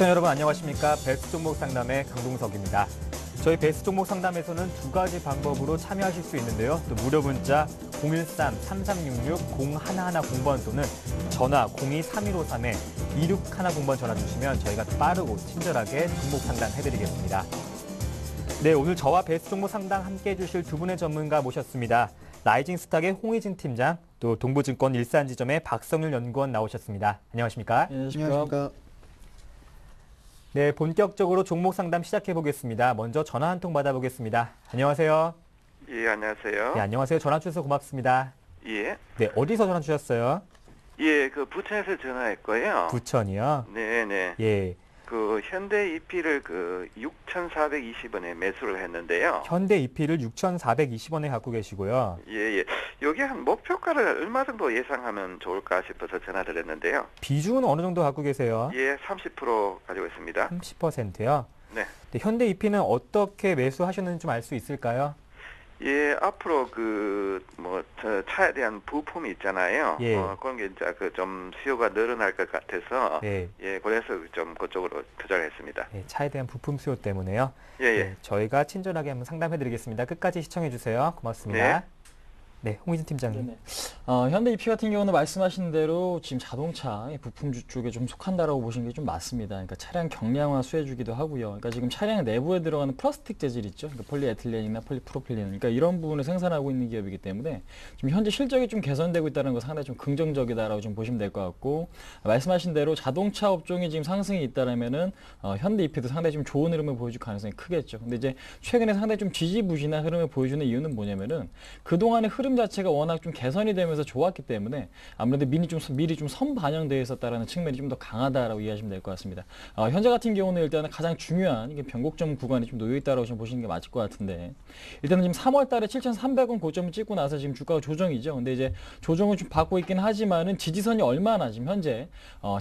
시청자 여러분 안녕하십니까. 베스트 종목 상담의 강동석입니다. 저희 베스트 종목 상담에서는 두 가지 방법으로 참여하실 수 있는데요. 또 무료 문자 013-3366-0110번 또는 전화 02-3153-2610번 전화 주시면 저희가 빠르고 친절하게 종목 상담해드리겠습니다. 네, 오늘 저와 베스트 종목 상담 함께해 주실 두 분의 전문가 모셨습니다. 라이징 스탁의 홍희진 팀장, 또 동부증권 일산지점의 박성률 연구원 나오셨습니다. 안녕하십니까? 안녕하십니까? 네, 본격적으로 종목 상담 시작해 보겠습니다. 먼저 전화 한 통 받아보겠습니다. 안녕하세요. 예, 안녕하세요. 네, 안녕하세요. 전화 주셔서 고맙습니다. 예. 네, 어디서 전화 주셨어요? 예, 그 부천에서 전화했고요. 부천이요? 네네. 예. 그 현대 EP를 그 6,420원에 매수를 했는데요. 현대 EP를 6,420원에 갖고 계시고요. 예, 예. 여기 한 목표가를 얼마 정도 예상하면 좋을까 싶어서 전화를 했는데요. 비중은 어느 정도 갖고 계세요? 예, 30% 가지고 있습니다. 30%요? 네. 네, 현대 EP는 어떻게 매수하셨는지 좀 알 수 있을까요? 예, 앞으로 차에 대한 부품이 있잖아요. 예. 그런 게 이제 그 좀 수요가 늘어날 것 같아서 네. 예, 그래서 좀 그쪽으로 투자를 했습니다. 네, 차에 대한 부품 수요 때문에요. 예, 예. 네, 저희가 친절하게 한번 상담해드리겠습니다. 끝까지 시청해 주세요. 고맙습니다. 네. 네, 홍희진 팀장님. 네네. 현대 EP 같은 경우는 말씀하신 대로 지금 자동차 부품주 쪽에 좀 속한다라고 보시는 게 좀 맞습니다. 그러니까 차량 경량화 수혜주기도 하고요. 그러니까 지금 차량 내부에 들어가는 플라스틱 재질 있죠. 그러니까 폴리에틸렌이나 폴리프로필렌. 그러니까 이런 부분을 생산하고 있는 기업이기 때문에 지금 현재 실적이 좀 개선되고 있다는 거 상당히 좀 긍정적이다라고 좀 보시면 될 것 같고, 말씀하신 대로 자동차 업종이 지금 상승이 있다라면은 현대 EP도 상당히 좀 좋은 흐름을 보여줄 가능성이 크겠죠. 근데 이제 최근에 상당히 좀 지지부진한 흐름을 보여주는 이유는 뭐냐면은 그동안의 흐름 자체가 워낙 좀 개선이 되면서 좋았기 때문에 아무래도 미리 좀 선반영되어 있었다라는 측면이 좀 더 강하다라고 이해하시면 될 것 같습니다. 현재 같은 경우는 일단은 가장 중요한 이게 변곡점 구간이 좀 놓여 있다라고 좀 보시는 게 맞을 것 같은데, 일단은 지금 3월 달에 7,300원 고점을 찍고 나서 지금 주가가 조정이죠. 근데 이제 조정을 좀 받고 있긴 하지만은 지지선이 얼마나 지금 현재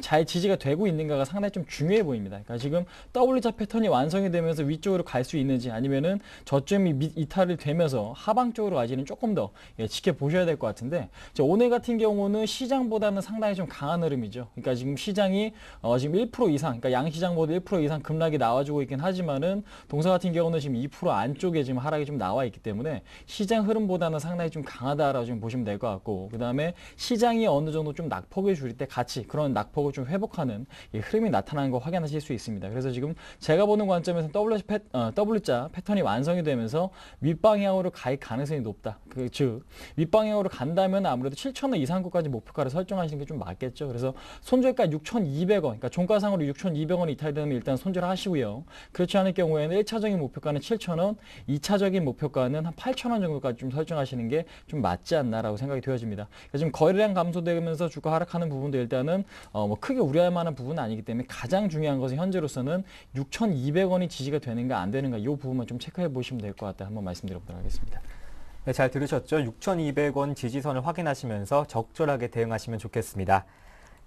잘 지지가 되고 있는가가 상당히 좀 중요해 보입니다. 그러니까 지금 W자 패턴이 완성이 되면서 위쪽으로 갈 수 있는지, 아니면은 저점이 이탈이 되면서 하방 쪽으로 가지는 조금 더 지켜보셔야 될 것 같은데, 오늘 같은 경우는 시장보다는 상당히 좀 강한 흐름이죠. 그러니까 지금 시장이 지금 1% 이상, 그러니까 양시장보다 1% 이상 급락이 나와주고 있긴 하지만은 동사 같은 경우는 지금 2% 안쪽에 지금 하락이 좀 나와 있기 때문에 시장 흐름보다는 상당히 좀 강하다라고 좀 보시면 될 것 같고, 그 다음에 시장이 어느 정도 좀 낙폭을 줄일 때 같이 그런 낙폭을 좀 회복하는 흐름이 나타나는 거 확인하실 수 있습니다. 그래서 지금 제가 보는 관점에서 W자 패턴이 완성이 되면서 윗방향으로 갈 가능성이 높다. 즉 윗방향으로 간다면 아무래도 7,000원 이상권까지 목표가를 설정하시는 게 좀 맞겠죠. 그래서 손절가 6,200원, 그러니까 종가상으로 6,200원 이탈되면 일단 손절하시고요. 그렇지 않을 경우에는 1차적인 목표가는 7,000원, 2차적인 목표가는 한 8,000원 정도까지 좀 설정하시는 게 좀 맞지 않나라고 생각이 되어집니다. 그러니까 지금 거래량 감소되면서 주가 하락하는 부분도 일단은 크게 우려할 만한 부분은 아니기 때문에 가장 중요한 것은 현재로서는 6,200원이 지지가 되는가 안 되는가 이 부분만 좀 체크해 보시면 될 것 같다. 한번 말씀드려보도록 하겠습니다. 네, 잘 들으셨죠? 6,200원 지지선을 확인하시면서 적절하게 대응하시면 좋겠습니다.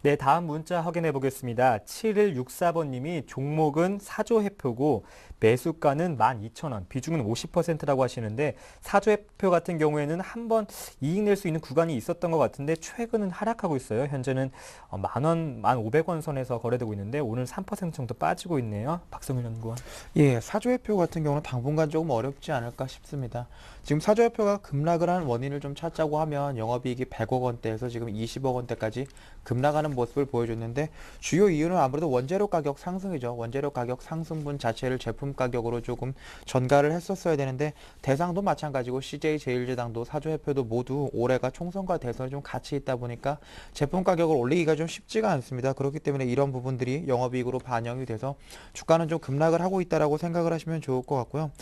네, 다음 문자 확인해 보겠습니다. 7164번님이 종목은 사조해표고 매수가는 12,000원, 비중은 50%라고 하시는데, 사조해표 같은 경우에는 한번 이익 낼 수 있는 구간이 있었던 것 같은데 최근은 하락하고 있어요. 현재는 10,000원, 1,500원 선에서 거래되고 있는데 오늘 3% 정도 빠지고 있네요. 박성일 연구원. 예, 사조회표 같은 경우는 당분간 조금 어렵지 않을까 싶습니다. 지금 사조회표가 급락을 한 원인을 좀 찾자고 하면 영업이익이 100억 원대에서 지금 20억 원대까지 급락하는 모습을 보여줬는데, 주요 이유는 아무래도 원재료 가격 상승이죠. 원재료 가격 상승분 자체를 제품 가격으로 조금 전가를 했었어야 되는데, 대상도 마찬가지고 CJ제일제당도 사조회표도 모두 올해가 총선과 대선이 좀 같이 있다 보니까 제품 가격을 올리기가 좀 쉽지가 않습니다. 그렇기 때문에 이런 부분들이 영업이익으로 반영이 돼서 주가는 좀 급락을 하고 있다라고 생각을 하시면 좋을 것 같고요.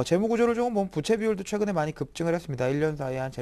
재무 구조를 조금 보면 부채 비율도 최근에 많이 급증을 했습니다. 1년 사이에 한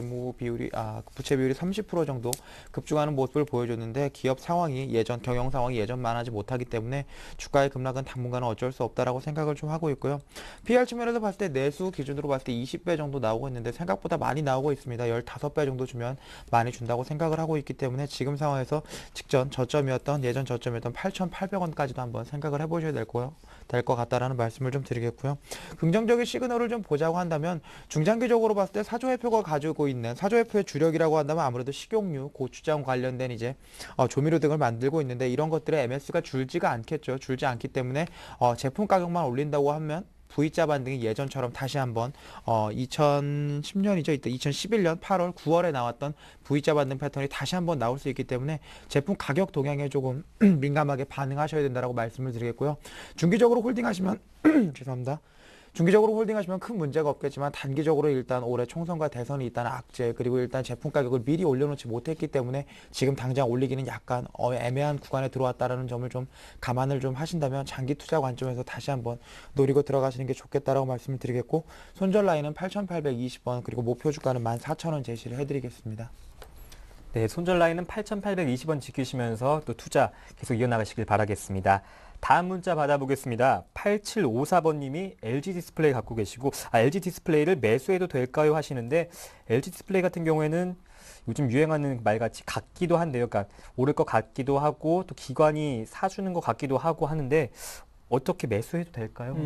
부채 비율이 30% 정도 급증하는 모습을 보여줬는데, 기업 상황이 경영 상황이 예전만하지 못하기 때문에 주가의 급락은 당분간은 어쩔 수 없다라고 생각을 좀 하고 있고요. PR 측면에서 봤을 때 내수 기준으로 봤을 때 20배 정도 나오고 있는데 생각보다 많이 나오고 있습니다. 15배 정도 주면 많이 준다고 생각을 하고 있기 때문에 지금 상황에서 예전 저점이었던 8,800원까지도 한번 생각을 해보셔야 될 것 같다라는 말씀을 좀 드리겠고요. 긍정적인 시그널을 좀 보자고 한다면 중장기 중장기적으로 봤을 때 사조회표가 가지고 있는 사조회표의 주력이라고 한다면 아무래도 식용유, 고추장 관련된 이제 조미료 등을 만들고 있는데 이런 것들의 MS가 줄지가 않겠죠. 줄지 않기 때문에 제품 가격만 올린다고 하면 V자 반등이 예전처럼 다시 한번 2010년이죠. 이때 2011년 8월, 9월에 나왔던 V자 반등 패턴이 다시 한번 나올 수 있기 때문에 제품 가격 동향에 조금 민감하게 반응하셔야 된다라고 말씀을 드리겠고요. 중기적으로 홀딩하시면 죄송합니다. 중기적으로 홀딩하시면 큰 문제가 없겠지만 단기적으로 일단 올해 총선과 대선이 있다는 악재 그리고 일단 제품 가격을 미리 올려놓지 못했기 때문에 지금 당장 올리기는 약간 애매한 구간에 들어왔다라는 점을 좀 감안을 좀 하신다면 장기 투자 관점에서 다시 한번 노리고 들어가시는 게 좋겠다라고 말씀을 드리겠고 손절 라인은 8,820원 그리고 목표 주가는 14,000원 제시를 해드리겠습니다. 네, 손절 라인은 8,820원 지키시면서 또 투자 계속 이어나가시길 바라겠습니다. 다음 문자 받아보겠습니다. 8754번님이 LG 디스플레이 갖고 계시고 LG 디스플레이를 매수해도 될까요? 하시는데 LG 디스플레이 같은 경우에는 요즘 유행하는 말같이 같기도 한데요. 그러니까 오를 것 같기도 하고 또 기관이 사주는 것 같기도 하고 하는데 어떻게 매수해도 될까요?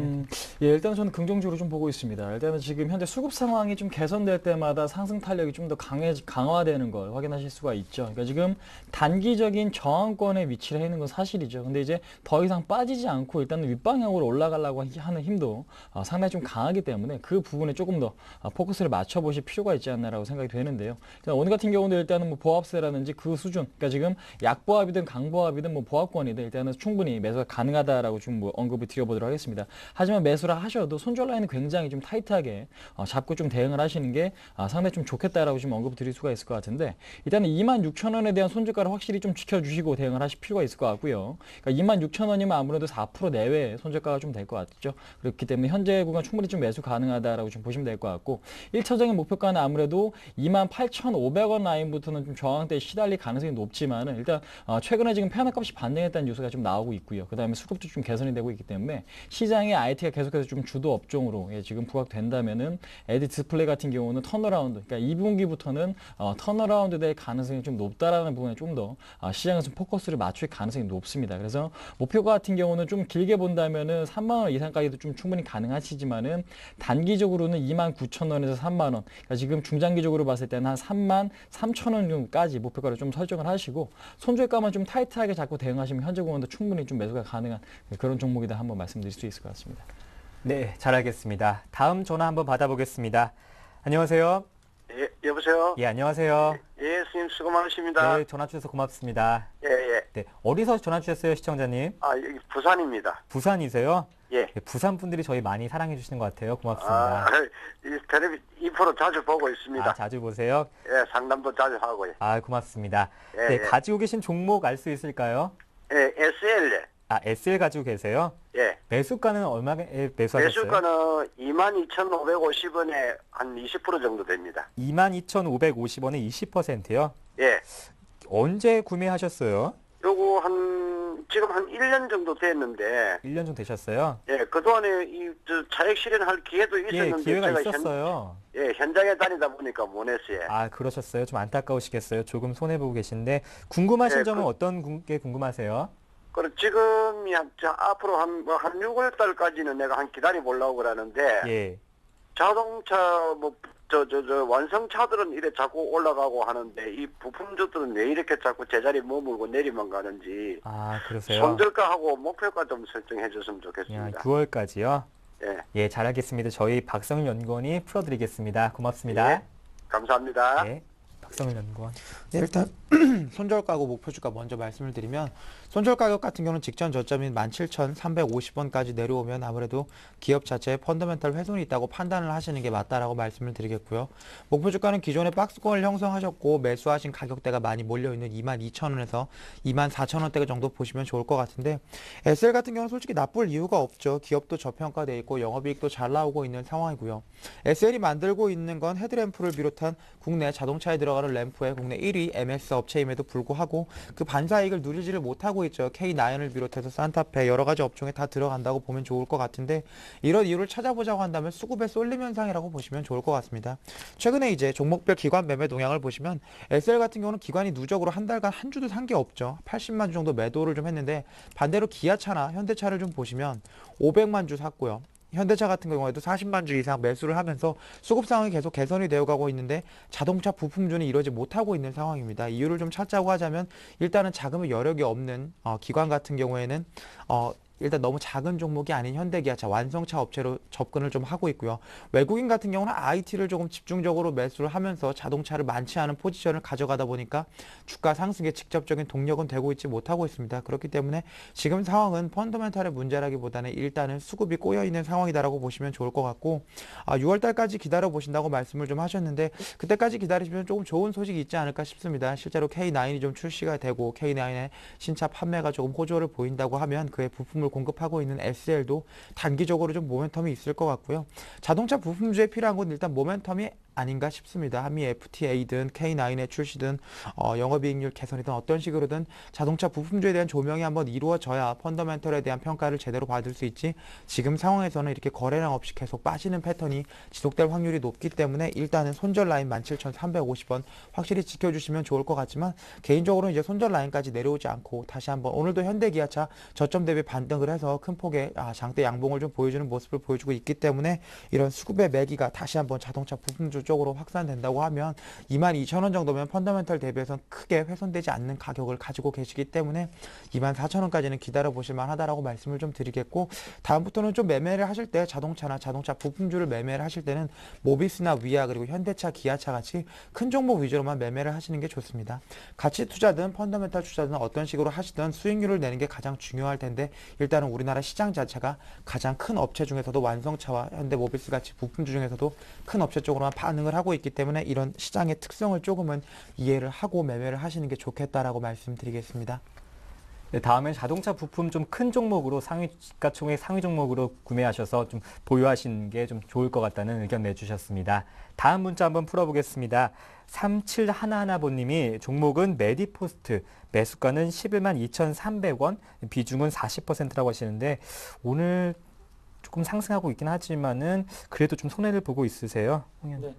예, 일단 저는 긍정적으로 좀 보고 있습니다. 일단은 지금 현재 수급 상황이 좀 개선될 때마다 상승 탄력이 좀 더 강화되는 걸 확인하실 수가 있죠. 그러니까 지금 단기적인 저항권에 위치를 해 있는 건 사실이죠. 근데 이제 더 이상 빠지지 않고 일단은 윗방향으로 올라가려고 하는 힘도 상당히 좀 강하기 때문에 그 부분에 조금 더 포커스를 맞춰보실 필요가 있지 않나라고 생각이 되는데요. 오늘 같은 경우는 일단은 뭐 보합세라든지 그 수준, 그러니까 지금 약보합이든 강보합이든 뭐 보합권이든 일단은 충분히 매수가 가능하다라고 좀 뭐 언급을 드려보도록 하겠습니다. 하지만 매수를 하셔도 손절 라인은 굉장히 좀 타이트하게 잡고 좀 대응을 하시는 게 상당히 좀 좋겠다라고 좀 언급을 드릴 수가 있을 것 같은데 일단은 26,000원에 대한 손절가를 확실히 좀 지켜주시고 대응을 하실 필요가 있을 것 같고요. 그러니까 26,000원이면 아무래도 4% 내외의 손절가가 좀 될 것 같죠. 그렇기 때문에 현재 구간 충분히 좀 매수 가능하다라고 좀 보시면 될 것 같고 1차적인 목표가는 아무래도 28,500원 라인부터는 좀 저항대에 시달릴 가능성이 높지만은 일단 최근에 지금 편압값이 반등했다는 뉴스가 좀 나오고 있고요. 그 다음에 수급도 좀 개선이 되고 있기 때문에 시장의 IT가 계속해서 좀 주도 업종으로 지금 부각된다면은 LG 디스플레이 같은 경우는 턴어라운드, 그러니까 2분기부터는 턴어라운드 될 가능성이 좀 높다라는 부분에 좀 더 시장에서 포커스를 맞출 가능성이 높습니다. 그래서 목표가 같은 경우는 좀 길게 본다면은 3만 원 이상까지도 좀 충분히 가능하시지만은 단기적으로는 29,000원에서 3만 원, 그러니까 지금 중장기적으로 봤을 때는 한 33,000원 정도까지 목표가를 좀 설정을 하시고 손절가만 좀 타이트하게 잡고 대응하시면 현재 구간도 충분히 좀 매수가 가능한 그런 종목이다 한번 말씀드릴 수 있을 것 같습니다. 네, 잘 알겠습니다. 다음 전화 한번 받아보겠습니다. 안녕하세요. 예, 여보세요? 예, 안녕하세요. 예, 스님 수고 많으십니다. 네, 전화 주셔서 고맙습니다. 예, 예. 네, 어디서 전화 주셨어요, 시청자님? 여기 부산입니다. 부산이세요? 예. 네, 부산 분들이 저희 많이 사랑해 주시는 것 같아요. 고맙습니다. 이 텔레비 2% 자주 보고 있습니다. 자주 보세요. 예, 상담도 자주 하고요. 고맙습니다. 예, 네, 예. 가지고 계신 종목 알 수 있을까요? 예, SL. SL 가지고 계세요? 예. 매수가는 얼마에 매수하셨어요? 매수가는 22,550원에 한 20% 정도 됩니다. 22,550원에 20%요? 예. 언제 구매하셨어요? 지금 한 1년 정도 됐는데, 1년 정도 되셨어요? 예, 그동안에 차액 실현할 기회도 예, 있었는데, 기회가 제가 있었어요. 현장에 다니다 보니까 못 했어요. 그러셨어요? 좀 안타까우시겠어요? 조금 손해보고 계신데 궁금하신 예, 점은 어떤 게 궁금하세요? 지금이 앞으로 한 6월 달까지는 내가 한 기다려 보려고 그러는데, 예. 자동차 완성차들은 이래 자꾸 올라가고 하는데 이 부품주들은 왜 이렇게 자꾸 제자리에 머물고 내리만 가는지 그러세요? 손절가하고 목표가 좀 설정해 줬으면 좋겠습니다. 9월까지요? 예. 예, 잘 알겠습니다. 저희 박성일 연구원이 풀어드리겠습니다. 고맙습니다. 예. 감사합니다. 네, 박성일 연구원. 네, 일단 손절가하고 목표주가 먼저 말씀을 드리면 손절 가격 같은 경우는 직전 저점인 17,350원까지 내려오면 아무래도 기업 자체에 펀더멘탈 훼손이 있다고 판단을 하시는 게 맞다라고 말씀을 드리겠고요. 목표 주가는 기존에 박스권을 형성하셨고 매수하신 가격대가 많이 몰려있는 22,000원에서 24,000원대 정도 보시면 좋을 것 같은데 SL 같은 경우는 솔직히 나쁠 이유가 없죠. 기업도 저평가돼 있고 영업이익도 잘 나오고 있는 상황이고요. SL이 만들고 있는 건 헤드램프를 비롯한 국내 자동차에 들어가는 램프의 국내 1위 MS 업체임에도 불구하고 그 반사이익을 누리지를 못하고 있죠. K9을 비롯해서 산타페 여러 가지 업종에 다 들어간다고 보면 좋을 것 같은데 이런 이유를 찾아보자고 한다면 수급의 쏠림 현상이라고 보시면 좋을 것 같습니다. 최근에 이제 종목별 기관 매매 동향을 보시면 SL 같은 경우는 기관이 누적으로 한 달간 한 주도 산 게 없죠. 80만 주 정도 매도를 좀 했는데 반대로 기아차나 현대차를 좀 보시면 500만 주 샀고요. 현대차 같은 경우에도 40만 주 이상 매수를 하면서 수급 상황이 계속 개선이 되어 가고 있는데 자동차 부품주는 이러지 못하고 있는 상황입니다. 이유를 좀 찾자고 하자면 일단은 자금의 여력이 없는 기관 같은 경우에는 일단 너무 작은 종목이 아닌 현대기아차, 완성차 업체로 접근을 좀 하고 있고요. 외국인 같은 경우는 IT를 조금 집중적으로 매수를 하면서 자동차를 많지 않은 포지션을 가져가다 보니까 주가 상승에 직접적인 동력은 되고 있지 못하고 있습니다. 그렇기 때문에 지금 상황은 펀더멘탈의 문제라기보다는 일단은 수급이 꼬여있는 상황이다라고 보시면 좋을 것 같고 6월달까지 기다려 보신다고 말씀을 좀 하셨는데 그때까지 기다리시면 조금 좋은 소식이 있지 않을까 싶습니다. 실제로 K9이 좀 출시가 되고 K9의 신차 판매가 조금 호조를 보인다고 하면 그의 부품을 공급하고 있는 SL도 단기적으로 좀 모멘텀이 있을 것 같고요. 자동차 부품주에 필요한 건 일단 모멘텀이 아닌가 싶습니다. 한미 FTA든 K9의 출시든 영업이익률 개선이든 어떤 식으로든 자동차 부품주에 대한 조명이 한번 이루어져야 펀더멘털에 대한 평가를 제대로 받을 수 있지 지금 상황에서는 이렇게 거래량 없이 계속 빠지는 패턴이 지속될 확률이 높기 때문에 일단은 손절 라인 17,350원 확실히 지켜주시면 좋을 것 같지만 개인적으로는 이제 손절 라인까지 내려오지 않고 다시 한번 오늘도 현대기아차 저점 대비 반등을 해서 큰 폭의 장대 양봉을 좀 보여주는 모습을 보여주고 있기 때문에 이런 수급의 매기가 다시 한번 자동차 부품주 쪽으로 확산된다고 하면 22,000원 정도면 펀더멘털 대비해서는 크게 훼손되지 않는 가격을 가지고 계시기 때문에 24,000원까지는 기다려 보실 만하다라고 말씀을 좀 드리겠고 다음부터는 좀 매매를 하실 때 자동차나 자동차 부품주를 매매를 하실 때는 모비스나 위아 그리고 현대차, 기아차 같이 큰 종목 위주로만 매매를 하시는 게 좋습니다. 가치 투자든 펀더멘털 투자든 어떤 식으로 하시든 수익률을 내는 게 가장 중요할 텐데 일단은 우리나라 시장 자체가 가장 큰 업체 중에서도 완성차와 현대모비스 같이 부품주 중에서도 큰 업체 쪽으로만 반응을 하고 있기 때문에 이런 시장의 특성을 조금은 이해를 하고 매매를 하시는 게 좋겠다라고 말씀드리겠습니다. 네, 다음엔 자동차 부품 좀 큰 종목으로 시가총액 상위 종목으로 구매하셔서 좀 보유하시는 게 좀 좋을 것 같다는 의견 내주셨습니다. 다음 문자 한번 풀어보겠습니다. 3711번님이 종목은 메디포스트, 매수가는 11만 2,300원, 비중은 40%라고 하시는데 오늘 조금 상승하고 있긴 하지만은 그래도 좀 손해를 보고 있으세요? 네.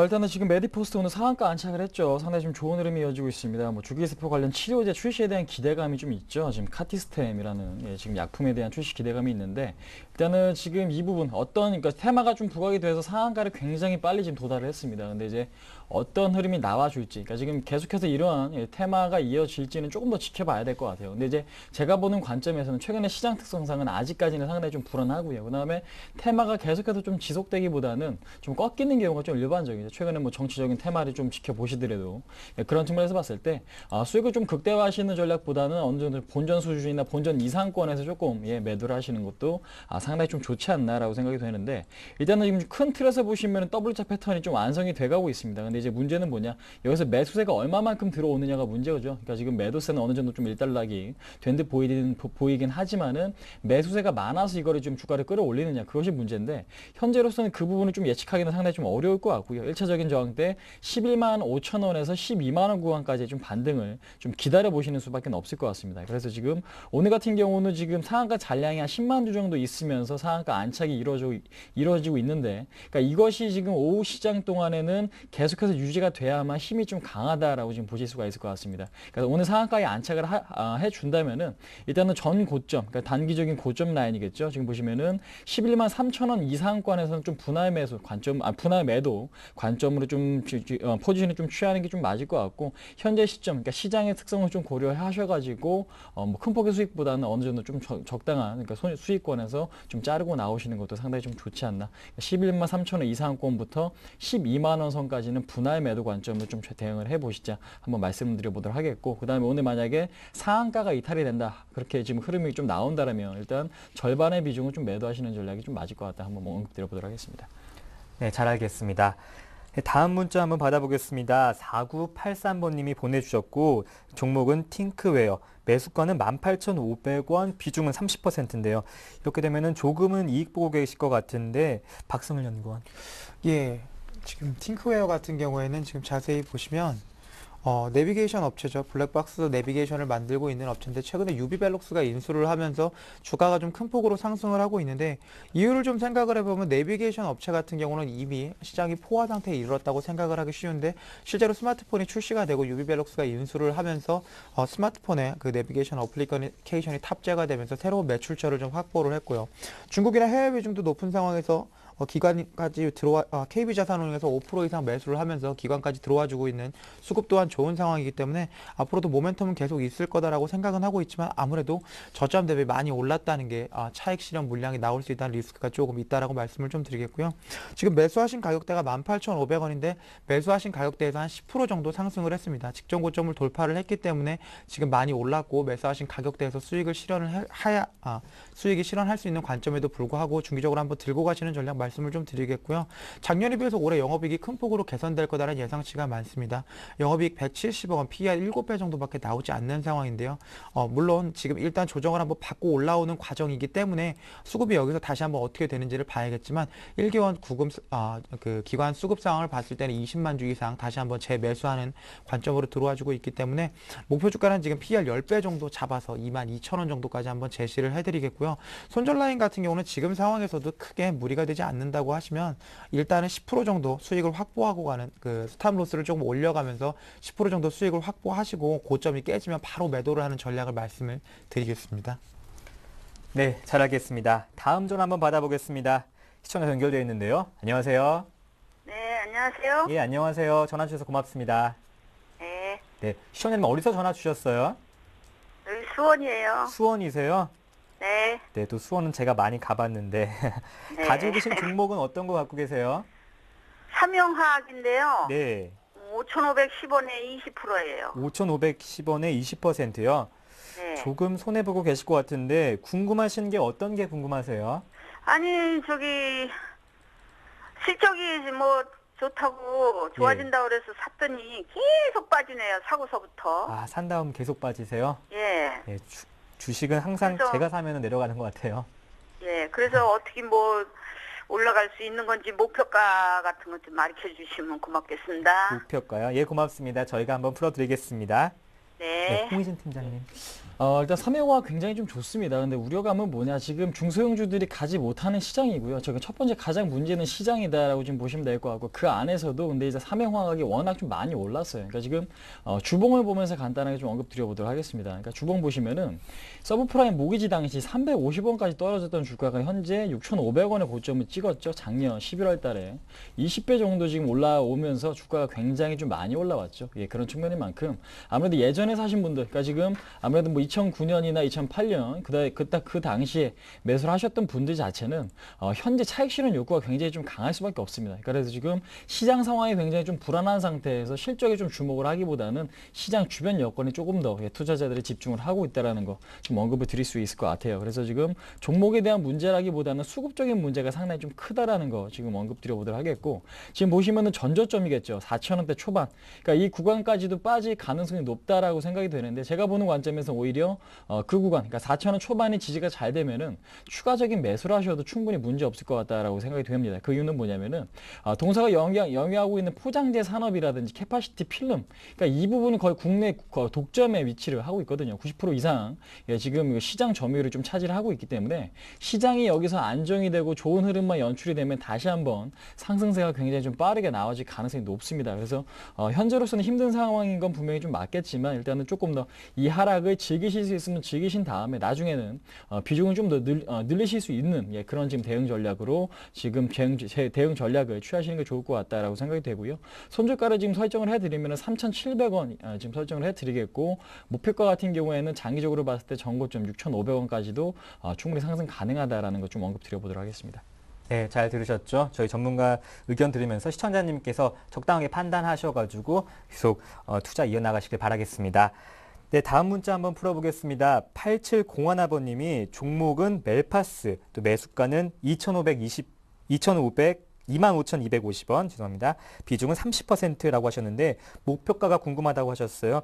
일단은 지금 메디포스트 오늘 상한가 안착을 했죠. 상당히 좀 좋은 흐름이 이어지고 있습니다. 뭐 주기세포 관련 치료제 출시에 대한 기대감이 좀 있죠. 지금 카티스템이라는 지금 약품에 대한 출시 기대감이 있는데 일단은 지금 이 부분 그러니까 테마가 좀 부각이 돼서 상한가를 굉장히 빨리 지금 도달을 했습니다. 근데 이제 어떤 흐름이 나와줄지, 그러니까 지금 계속해서 이러한 테마가 이어질지는 조금 더 지켜봐야 될 것 같아요. 근데 이제 제가 보는 관점에서는 최근에 시장 특성상은 아직까지는 상당히 좀 불안하고요. 그 다음에 테마가 계속해서 좀 지속되기보다는 좀 꺾이는 경우가 좀 일반적이죠. 최근에 뭐 정치적인 테마를 좀 지켜보시더라도 그런 측면에서 봤을 때 수익을 좀 극대화하시는 전략보다는 어느 정도 본전 수준이나 본전 이상권에서 조금 매도를 하시는 것도 상당히 좀 좋지 않나라고 생각이 되는데 일단은 지금 큰 틀에서 보시면 W자 패턴이 좀 완성이 돼가고 있습니다. 근데 이제 문제는 뭐냐? 여기서 매수세가 얼마만큼 들어오느냐가 문제죠. 그러니까 지금 매도세는 어느 정도 좀 일단락이 된 듯 보이긴 하지만은 매수세가 많아서 이거를 좀 주가를 끌어올리느냐 그것이 문제인데 현재로서는 그 부분을 좀 예측하기는 상당히 좀 어려울 것 같고요. 1차적인 저항 때 11만 5천 원에서 12만 원 구간까지 좀 반등을 좀 기다려 보시는 수밖에 없을 것 같습니다. 그래서 지금 오늘 같은 경우는 지금 상한가 잔량이 한 10만 주 정도 있으면서 상한가 안착이 이루어지고 있는데 그러니까 이것이 지금 오후 시장 동안에는 계속해서 유지가 돼야만 힘이 좀 강하다라고 지금 보실 수가 있을 것 같습니다. 그래서 오늘 상한가에 안착을 해준다면은 일단은 전 고점, 그러니까 단기적인 고점 라인이겠죠. 지금 보시면은 11만 3천 원 이상권에서는 좀 분할 매도 관점으로 좀 포지션을 좀 취하는 게 좀 맞을 것 같고 현재 시점, 그러니까 시장의 특성을 좀 고려하셔가지고 뭐 큰 폭의 수익보다는 어느 정도 좀 적당한 그러니까 수익권에서 좀 자르고 나오시는 것도 상당히 좀 좋지 않나. 11만 3천 원 이상권부터 12만 원 선까지는 분할 매도 관점으로 좀 대응을 해보시자 한번 말씀드려보도록 하겠고 그 다음에 오늘 만약에 상한가가 이탈이 된다 그렇게 지금 흐름이 좀 나온다라면 일단 절반의 비중을 좀 매도하시는 전략이 좀 맞을 것 같다 한번 언급드려보도록 하겠습니다. 네, 잘 알겠습니다. 네, 다음 문자 한번 받아보겠습니다. 4983번님이 보내주셨고 종목은 팅크웨어, 매수가는 18,500원, 비중은 30%인데요. 이렇게 되면은 조금은 이익 보고 계실 것 같은데 박승을 연구원. 예, 지금 팅크웨어 같은 경우에는 지금 자세히 보시면 내비게이션 업체죠. 블랙박스 내비게이션을 만들고 있는 업체인데 최근에 유비벨록스가 인수를 하면서 주가가 좀 큰 폭으로 상승을 하고 있는데 이유를 좀 생각을 해보면 내비게이션 업체 같은 경우는 이미 시장이 포화 상태에 이르렀다고 생각을 하기 쉬운데 실제로 스마트폰이 출시가 되고 유비벨록스가 인수를 하면서 스마트폰에 그 내비게이션 어플리케이션이 탑재가 되면서 새로운 매출처를 좀 확보를 했고요. 중국이나 해외 비중도 높은 상황에서 기관까지 KB자산운용에서 5% 이상 매수를 하면서 기관까지 들어와주고 있는 수급 또한 좋은 상황이기 때문에 앞으로도 모멘텀은 계속 있을 거다라고 생각은 하고 있지만 아무래도 저점 대비 많이 올랐다는 게 차익 실현 물량이 나올 수 있다는 리스크가 조금 있다라고 말씀을 좀 드리겠고요. 지금 매수하신 가격대가 18,500원인데 매수하신 가격대에서 한 10% 정도 상승을 했습니다. 직전 고점을 돌파를 했기 때문에 지금 많이 올랐고 매수하신 가격대에서 수익이 실현할 수 있는 관점에도 불구하고 중기적으로 한번 들고 가시는 전략 말씀을 좀 드리겠고요. 작년에 비해서 올해 영업이익이 큰 폭으로 개선될 거다라는 예상치가 많습니다. 영업이익 170억 원, PER 7배 정도밖에 나오지 않는 상황인데요. 물론 지금 일단 조정을 한번 받고 올라오는 과정이기 때문에 수급이 여기서 다시 한번 어떻게 되는지를 봐야겠지만 1개월 기관 수급 상황을 봤을 때는 20만 주 이상 다시 한번 재매수하는 관점으로 들어와주고 있기 때문에 목표 주가는 지금 PER 10배 정도 잡아서 22,000원 정도까지 한번 제시를 해드리겠고요. 손절 라인 같은 경우는 지금 상황에서도 크게 무리가 되지 않는다고 하시면 일단은 10% 정도 수익을 확보하고 가는 그 스탑로스를 조금 올려가면서 10% 정도 수익을 확보하시고 고점이 깨지면 바로 매도를 하는 전략을 말씀을 드리겠습니다. 네, 잘 알겠습니다. 다음 전화 한번 받아보겠습니다. 시청자 연결되어 있는데요. 안녕하세요. 네, 안녕하세요. 예, 안녕하세요. 전화 주셔서 고맙습니다. 네, 네, 시청자님 어디서 전화 주셨어요? 여기 수원이에요. 수원이세요? 네, 네, 또 수원은 제가 많이 가봤는데 네. 가지고 계신 종목은 어떤 거 갖고 계세요? 삼형화학인데요. 네, 5,510원에 20%예요. 5,510원에 20%요. 네. 조금 손해보고 계실 것 같은데 궁금하신 게 어떤 게 궁금하세요? 아니, 저기 실적이 뭐 좋다고 좋아진다고 그래서 샀더니 계속 빠지네요. 사고서부터. 아, 산 다음 계속 빠지세요? 예, 네, 주식은 항상 그래서- 제가 사면 내려가는 것 같아요. 예. 그래서 어떻게 뭐 올라갈 수 있는 건지 목표가 같은 것 좀 가르쳐 주시면 고맙겠습니다. 목표가요? 예, 고맙습니다. 저희가 한번 풀어드리겠습니다. 네, 네. 홍희진 팀장님. 일단 삼형화 굉장히 좀 좋습니다. 근데 우려감은 뭐냐? 지금 중소형주들이 가지 못하는 시장이고요. 저가 첫 번째 가장 문제는 시장이다라고 지금 보시면 될 것 같고 그 안에서도 근데 이제 삼형화학이 워낙 좀 많이 올랐어요. 그러니까 지금 주봉을 보면서 간단하게 좀 언급 드려보도록 하겠습니다. 그러니까 주봉 보시면은 서브프라임 모기지 당시 350원까지 떨어졌던 주가가 현재 6,500원의 고점을 찍었죠. 작년 11월 달에 20배 정도 지금 올라오면서 주가가 굉장히 좀 많이 올라왔죠. 예, 그런 측면인 만큼 아무래도 예전에 사신 분들, 그러니까 지금 아무래도 뭐 2009년이나 2008년 그 당시에 매수를 하셨던 분들 자체는 현재 차익 실현 욕구가 굉장히 좀 강할 수밖에 없습니다. 그래서 지금 시장 상황이 굉장히 좀 불안한 상태에서 실적에 좀 주목을 하기보다는 시장 주변 여건이 조금 더 투자자들이 집중을 하고 있다라는 거 좀 언급을 드릴 수 있을 것 같아요. 그래서 지금 종목에 대한 문제라기보다는 수급적인 문제가 상당히 좀 크다라는 거 지금 언급 드려보도록 하겠고 지금 보시면은 전저점이겠죠. 4,000원대 초반. 그러니까 이 구간까지도 빠질 가능성이 높다라고 생각이 되는데 제가 보는 관점에서 오히려 그 구간, 그러니까 4,000원 초반의 지지가 잘 되면은 추가적인 매수를 하셔도 충분히 문제 없을 것 같다라고 생각이 됩니다. 그 이유는 뭐냐면은 동사가 영위하고 있는 포장재 산업이라든지 캐파시티 필름, 그러니까 이 부분은 거의 국내 독점에 위치를 하고 있거든요. 90% 이상 지금 시장 점유율을 좀 차지를 하고 있기 때문에 시장이 여기서 안정이 되고 좋은 흐름만 연출이 되면 다시 한번 상승세가 굉장히 좀 빠르게 나와질 가능성이 높습니다. 그래서 현재로서는 힘든 상황인 건 분명히 좀 맞겠지만 일단은 조금 더 이 하락을 즐기실 수 있으면 즐기신 다음에 나중에는 비중을 좀 더 늘리실 수 있는 그런 지금 대응 전략으로 지금 대응 전략을 취하시는 게 좋을 것 같다라고 생각이 되고요. 손절가를 지금 설정을 해드리면 3,700원 지금 설정을 해드리겠고 목표가 같은 경우에는 장기적으로 봤을 때 전고점 6,500원까지도 충분히 상승 가능하다라는 것 좀 언급 드려보도록 하겠습니다. 네, 잘 들으셨죠? 저희 전문가 의견 들으면서 시청자님께서 적당하게 판단하셔가지고 계속 투자 이어나가시길 바라겠습니다. 네, 다음 문자 한번 풀어보겠습니다. 8701번님이 종목은 멜파스, 또 매수가는 25,250원, 죄송합니다. 비중은 30%라고 하셨는데 목표가가 궁금하다고 하셨어요.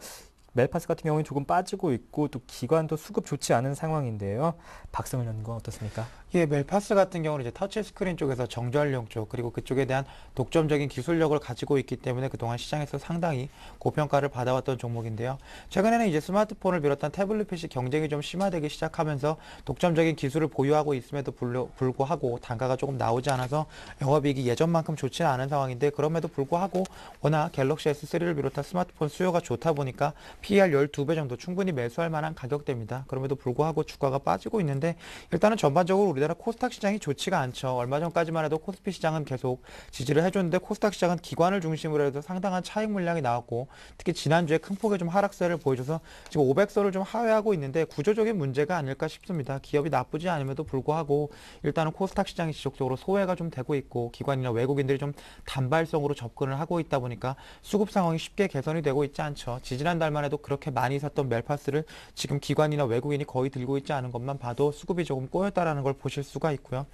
멜파스 같은 경우는 조금 빠지고 있고 또 기관도 수급 좋지 않은 상황인데요. 박성일 연구원 어떻습니까? 예, 멜파스 같은 경우는 이제 터치 스크린 쪽에서 정전용 쪽 그리고 그쪽에 대한 독점적인 기술력을 가지고 있기 때문에 그동안 시장에서 상당히 고평가를 받아왔던 종목인데요. 최근에는 이제 스마트폰을 비롯한 태블릿 PC 경쟁이 좀 심화되기 시작하면서 독점적인 기술을 보유하고 있음에도 불구하고 단가가 조금 나오지 않아서 영업이익이 예전만큼 좋지는 않은 상황인데 그럼에도 불구하고 워낙 갤럭시 S3를 비롯한 스마트폰 수요가 좋다 보니까 PER 12배 정도 충분히 매수할 만한 가격대입니다. 그럼에도 불구하고 주가가 빠지고 있는데 일단은 전반적으로 우리나라 코스닥 시장이 좋지가 않죠. 얼마 전까지만 해도 코스피 시장은 계속 지지를 해줬는데 코스닥 시장은 기관을 중심으로 해서 상당한 차익 물량이 나왔고 특히 지난주에 큰 폭의 좀 하락세를 보여줘서 지금 500선을 좀 하회하고 있는데 구조적인 문제가 아닐까 싶습니다. 기업이 나쁘지 않음에도 불구하고 일단은 코스닥 시장이 지속적으로 소외가 좀 되고 있고 기관이나 외국인들이 좀 단발성으로 접근을 하고 있다 보니까 수급 상황이 쉽게 개선이 되고 있지 않죠. 지지난달만 해도 그렇게 많이 샀던 멜파스를 지금 기관이나 외국인이 거의 들고 있지 않은 것만 봐도 수급이 조금 꼬였다라는 걸 보실 수가 있고요.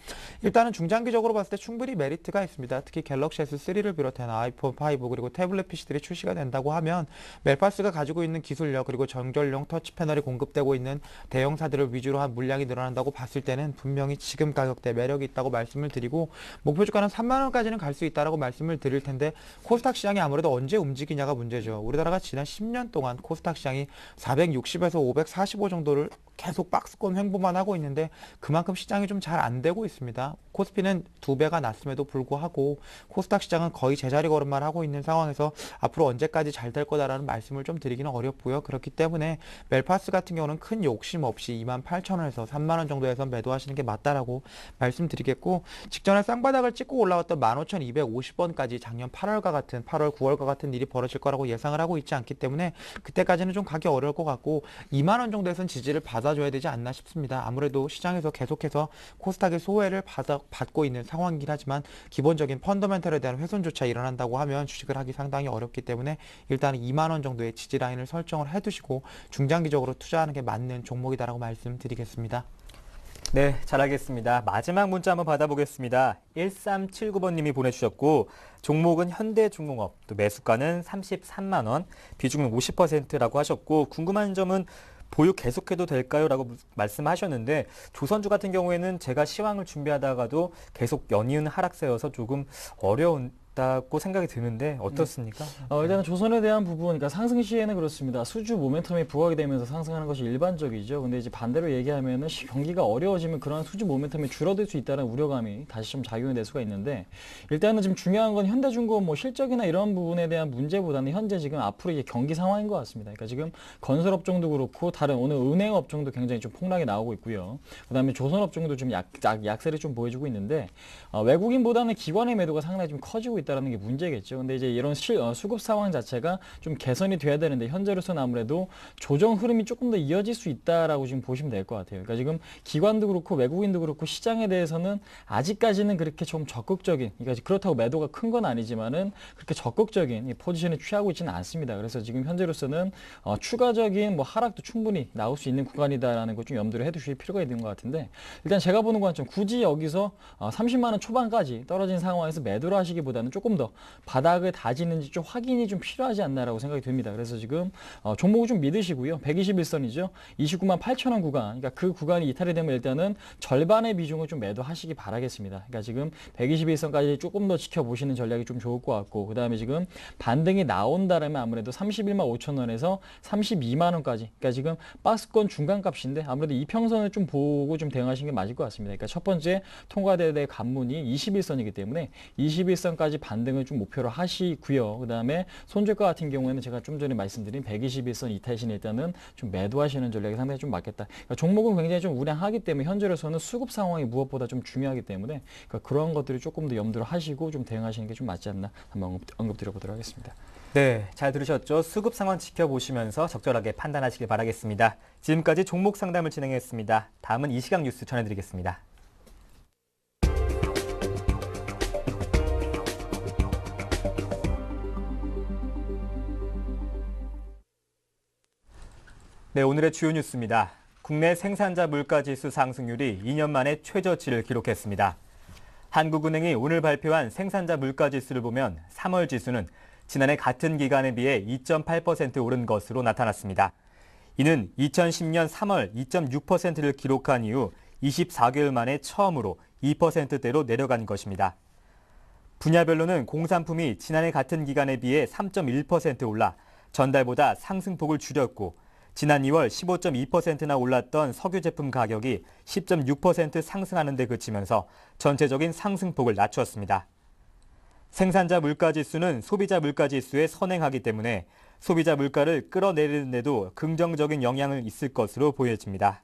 일단은 중장기적으로 봤을 때 충분히 메리트가 있습니다. 특히 갤럭시 S3를 비롯한 아이폰 5 그리고 태블릿 PC들이 출시가 된다고 하면 멜파스가 가지고 있는 기술력 그리고 정전용 터치 패널이 공급되고 있는 대형사들을 위주로 한 물량이 늘어난다고 봤을 때는 분명히 지금 가격대 매력이 있다고 말씀을 드리고 목표 주가는 3만 원까지는 갈 수 있다라고 말씀을 드릴 텐데 코스닥 시장이 아무래도 언제 움직이냐가 문제죠. 우리나라가 지난 10년 동안 코스닥 시장이 460에서 545 정도를 계속 박스권 횡보만 하고 있는데 그만큼 시장이 좀 잘 안 되고 있습니다. 코스피는 2배가 났음에도 불구하고 코스닥 시장은 거의 제자리 걸음만 하고 있는 상황에서 앞으로 언제까지 잘 될 거다라는 말씀을 좀 드리기는 어렵고요. 그렇기 때문에 멜파스 같은 경우는 큰 욕심 없이 28,000원에서 3만 원 정도에서 매도하시는 게 맞다라고 말씀드리겠고 직전에 쌍바닥을 찍고 올라왔던 15,250원까지 작년 8월과 같은 8월 9월과 같은 일이 벌어질 거라고 예상을 하고 있지 않기 때문에 그때까지는 좀 가기 어려울 것 같고 2만 원 정도에선 지지를 받아줘야 되지 않나 싶습니다. 아무래도 시장에서 계속해서 코스닥의 소외를 받고 있는 상황이긴 하지만 기본적인 펀더멘털에 대한 훼손조차 일어난다고 하면 주식을 하기 상당히 어렵기 때문에 일단 2만 원 정도의 지지 라인을 설정을 해두시고 중장기적으로 투자하는 게 맞는 종목이다라고 말씀드리겠습니다. 네, 잘 알겠습니다. 마지막 문자 한번 받아보겠습니다. 1379번님이 보내주셨고 종목은 현대중공업, 또 매수가는 33만 원, 비중은 50%라고 하셨고 궁금한 점은 보유 계속해도 될까요? 라고 말씀하셨는데 조선주 같은 경우에는 제가 시황을 준비하다가도 계속 연이은 하락세여서 조금 어려웠다고 생각이 드는데 어떻습니까? 일단 조선에 대한 부분, 그러니까 상승 시에는 그렇습니다. 수주 모멘텀이 부각이 되면서 상승하는 것이 일반적이죠. 근데 이제 반대로 얘기하면은 경기가 어려워지면 그런 수주 모멘텀이 줄어들 수 있다는 우려감이 다시 좀 작용이 될 수가 있는데 일단은 지금 중요한 건 현대중공업 뭐 실적이나 이런 부분에 대한 문제보다는 현재 지금 앞으로 이게 경기 상황인 것 같습니다. 그러니까 지금 건설업종도 그렇고 다른 오늘 은행업종도 굉장히 좀 폭락이 나오고 있고요. 그다음에 조선업종도 좀 약세를 좀 보여주고 있는데 외국인보다는 기관의 매도가 상당히 좀 커지고 있다는 게 문제겠죠. 근데 이제 이런 수급 상황 자체가 좀 개선이 돼야 되는데 현재로서는 아무래도 조정 흐름이 조금 더 이어질 수 있다라고 지금 보시면 될 것 같아요. 그러니까 지금 기관도 그렇고 외국인도 그렇고 시장에 대해서는 아직까지는 그렇게 좀 적극적인, 그러니까 그렇다고 매도가 큰 건 아니지만은 그렇게 적극적인 포지션을 취하고 있지는 않습니다. 그래서 지금 현재로서는 추가적인 뭐 하락도 충분히 나올 수 있는 구간이다라는 걸 좀 염두를 해두실 필요가 있는 것 같은데 일단 제가 보는 관점 굳이 여기서 30만 원 초반까지 떨어진 상황에서 매도를 하시기보다는 조금 더 바닥을 다지는지 좀 확인이 좀 필요하지 않나라고 생각이 듭니다. 그래서 지금 종목을 좀 믿으시고요. 121선이죠. 29만 8천 원 구간, 그러니까 그 구간이 이탈이 되면 일단은 절반의 비중을 좀 매도하시기 바라겠습니다. 그러니까 지금 121선까지 조금 더 지켜보시는 전략이 좀 좋을 것 같고 그 다음에 지금 반등이 나온다라면 아무래도 31만 5천 원에서 32만 원까지, 그러니까 지금 박스권 중간값인데 아무래도 이평선을 좀 보고 좀 대응하시는 게 맞을 것 같습니다. 그러니까 첫 번째 통과돼야 될 관문이 21선이기 때문에 21선까지 반등을 좀 목표로 하시고요. 그 다음에 손절가 같은 경우에는 제가 좀 전에 말씀드린 121선 이탈 시는 일단은 좀 매도하시는 전략이 상당히 좀 맞겠다. 그러니까 종목은 굉장히 좀 우량하기 때문에 현재로서는 수급 상황이 무엇보다 좀 중요하기 때문에 그러니까 그런 것들을 조금 더 염두를 하시고 좀 대응하시는 게 좀 맞지 않나 한번 언급드려보도록 하겠습니다. 네, 잘 들으셨죠? 수급 상황 지켜보시면서 적절하게 판단하시길 바라겠습니다. 지금까지 종목 상담을 진행했습니다. 다음은 이 시각 뉴스 전해드리겠습니다. 네, 오늘의 주요 뉴스입니다. 국내 생산자 물가지수 상승률이 2년 만에 최저치를 기록했습니다. 한국은행이 오늘 발표한 생산자 물가지수를 보면 3월 지수는 지난해 같은 기간에 비해 2.8% 오른 것으로 나타났습니다. 이는 2010년 3월 2.6%를 기록한 이후 24개월 만에 처음으로 2%대로 내려간 것입니다. 분야별로는 공산품이 지난해 같은 기간에 비해 3.1% 올라 전달보다 상승폭을 줄였고 지난 2월 15.2%나 올랐던 석유 제품 가격이 10.6% 상승하는 데 그치면서 전체적인 상승폭을 낮췄습니다. 생산자 물가지수는 소비자 물가지수에 선행하기 때문에 소비자 물가를 끌어내리는 데도 긍정적인 영향을 있을 것으로 보여집니다.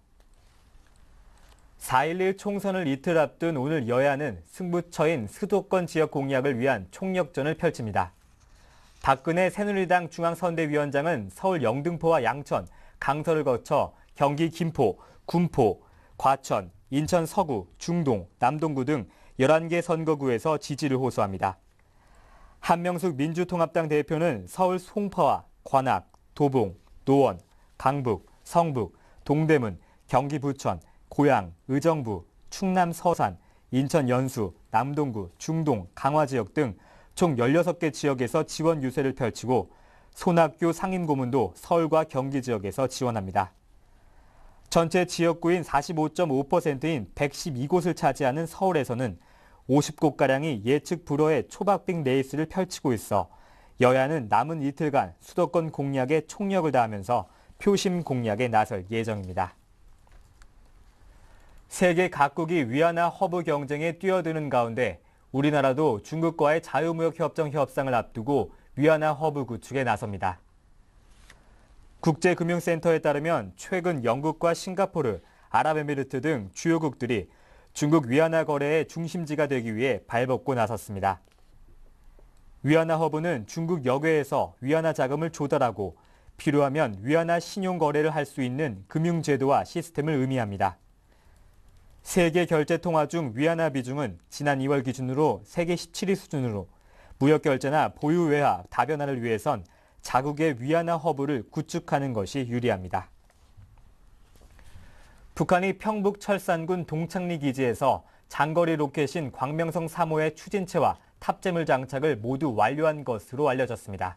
4.11 총선을 이틀 앞둔 오늘 여야는 승부처인 수도권 지역 공약을 위한 총력전을 펼칩니다. 박근혜 새누리당 중앙선대위원장은 서울 영등포와 양천, 강서를 거쳐 경기 김포, 군포, 과천, 인천 서구, 중동, 남동구 등 11개 선거구에서 지지를 호소합니다. 한명숙 민주통합당 대표는 서울 송파와 관악, 도봉, 노원, 강북, 성북, 동대문, 경기 부천, 고양, 의정부, 충남 서산, 인천 연수, 남동구, 중동, 강화 지역 등 총 16개 지역에서 지원 유세를 펼치고 손학규 상임고문도 서울과 경기 지역에서 지원합니다. 전체 지역구인 45.5%인 112곳을 차지하는 서울에서는 50곳가량이 예측 불허의 초박빙 레이스를 펼치고 있어 여야는 남은 이틀간 수도권 공약에 총력을 다하면서 표심 공략에 나설 예정입니다. 세계 각국이 위안화 허브 경쟁에 뛰어드는 가운데 우리나라도 중국과의 자유무역협정 협상을 앞두고 위안화 허브 구축에 나섭니다. 국제금융센터에 따르면 최근 영국과 싱가포르, 아랍에미리트 등 주요국들이 중국 위안화 거래의 중심지가 되기 위해 발벗고 나섰습니다. 위안화 허브는 중국 역외에서 위안화 자금을 조달하고 필요하면 위안화 신용 거래를 할 수 있는 금융제도와 시스템을 의미합니다. 세계 결제 통화 중 위안화 비중은 지난 2월 기준으로 세계 17위 수준으로 무역 결제나 보유 외화, 다변화를 위해선 자국의 위안화 허브를 구축하는 것이 유리합니다. 북한이 평북 철산군 동창리 기지에서 장거리 로켓인 광명성 3호의 추진체와 탑재물 장착을 모두 완료한 것으로 알려졌습니다.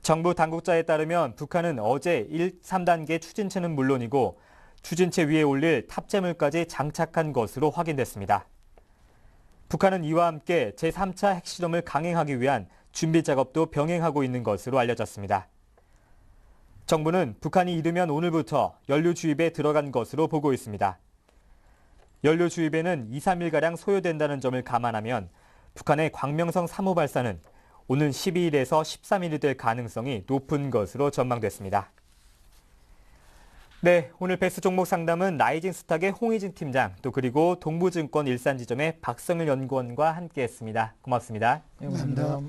정부 당국자에 따르면 북한은 어제 1, 3단계 추진체는 물론이고 추진체 위에 올릴 탑재물까지 장착한 것으로 확인됐습니다. 북한은 이와 함께 제3차 핵실험을 강행하기 위한 준비 작업도 병행하고 있는 것으로 알려졌습니다. 정부는 북한이 이르면 오늘부터 연료 주입에 들어간 것으로 보고 있습니다. 연료 주입에는 2, 3일가량 소요된다는 점을 감안하면 북한의 광명성 3호 발사는 오는 12일에서 13일이 될 가능성이 높은 것으로 전망됐습니다. 네, 오늘 베스트 종목 상담은 라이징 스탁의 홍희진 팀장, 또 그리고 동부증권 일산지점의 박성일 연구원과 함께했습니다. 고맙습니다. 네, 감사합니다.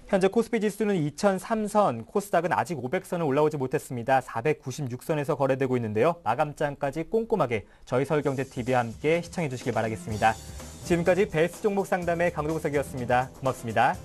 현재 코스피 지수는 2003선, 코스닥은 아직 500선을 올라오지 못했습니다. 496선에서 거래되고 있는데요. 마감장까지 꼼꼼하게 저희 서울경제TV와 함께 시청해 주시길 바라겠습니다. 지금까지 베스트 종목 상담의 강동석이었습니다. 고맙습니다.